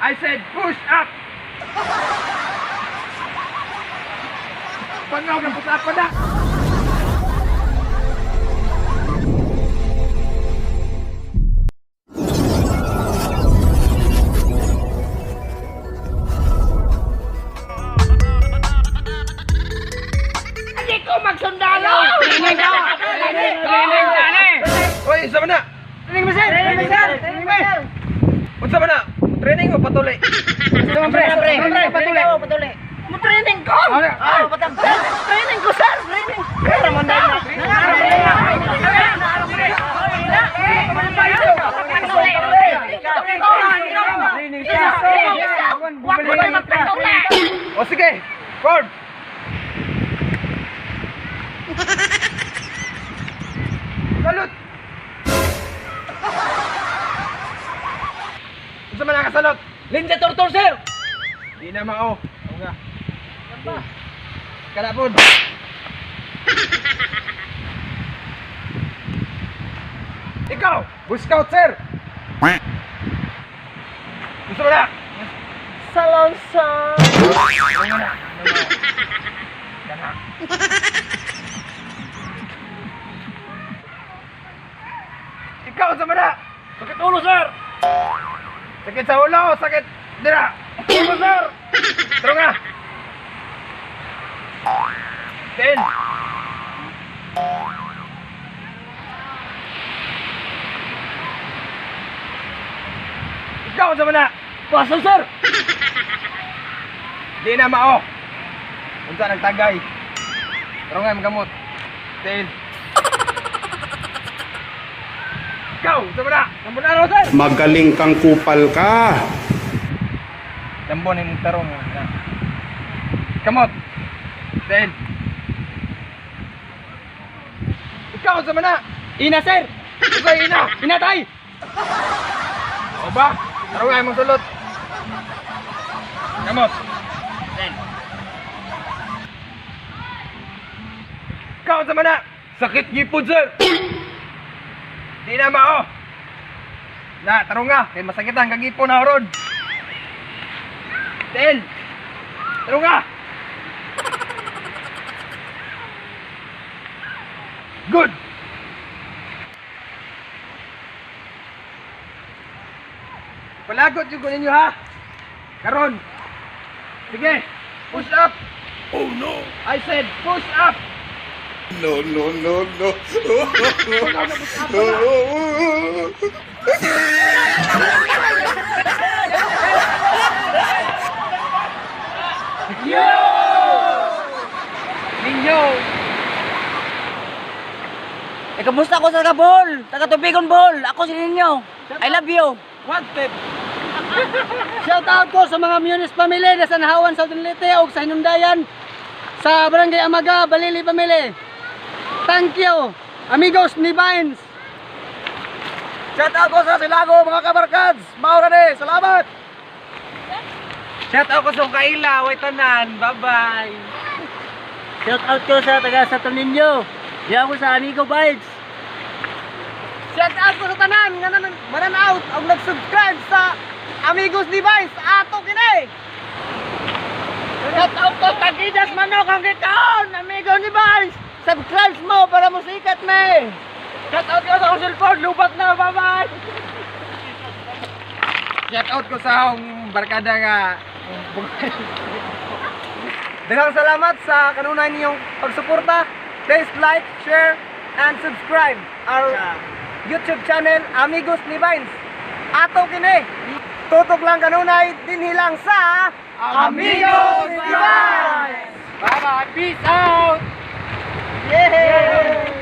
I said push up! Pangaw ng push up pa na! Hindi ko magsundalo! Training ka! Training ka na eh! Uy, isa mo na! Training mo, sir! Training, sir! Training mo! Unsa man na? Training o patuloy? Patuloy! Mo-training ko! Training ko, sir! Training! Pero manday na! Huwag mo tayo magpatuloy! O sige! Cord! Salute! Unsa man nakasalot? Linda Tortor, sir! Di na mao. Oo nga. Kana pod. Ikaw, Boy Scout, sir. Gusto mo na? Salon, sir! Oo nga na. Kana. Ikaw, sa mana? Sakit ulo, sir! Sakit sa ulo, sakit dira. Ulo, sir. Tara nga. Ten. Ikaw, sa mana? Pasal, sir! Di na mao. Unsa nagtagay? Tara nga, magamot. Ten. Ikaw, sa mana? Namun ano, sir? Magaling kang kupal ka. Jambon yung tarong na. Kamot. Ten. Ikaw sa mana? Ina, sir! Usay ina. Inatay! O ba? Tarong nga mong sulot. Kamot. Ten. Ikaw sa mana? Sakit gipod, sir. Di na mao. Na, tarong nga. Kaya masakit ang kagipon na rod. Ten. Tarong nga. Good. Palagot yung ninyo ha. Karon. Sige. Push up. Oh no. I said push up. No, no, no, no. Ninyo. Kamusta ko sa Kabol? Taga Tubigon Bol. Ako si Ninyo. I love you. Wanted. Shout out ko sa mga Munis family na sa Nahawan, Southern Leyte ug sa Hinundayan sa Barangay Amaga, Balili family. Thank you, amigos ni Vines. Shout out ko sa Silago mga kabarkads. Maura ni. Salamat. Shout out ko sa Kaila, Waitanan. Bye-bye. Shout out ko sa taga Santo Niño. Diyan ko sa amigo Vines. Shout out ko sa tanan nga mananaw og nag-subscribe sa Amigos ni Vines ato kini. Shout out ko sa Gidas Manok ang gikaon, amigo ni Vines. Subscribe mo para mo sikat me. Shout out ko sa akong cellphone, lubat na, bye-bye. Shout out ko sa akong barkada nga. Daghang salamat sa kanunay ninyong pagsuporta. Please like, share, and subscribe our YouTube channel Amigos ni Vines. Ato kini. Tutok lang kanunay dinhi lang sa Amigos ni Vines. Bye bye. Peace out. Yeah.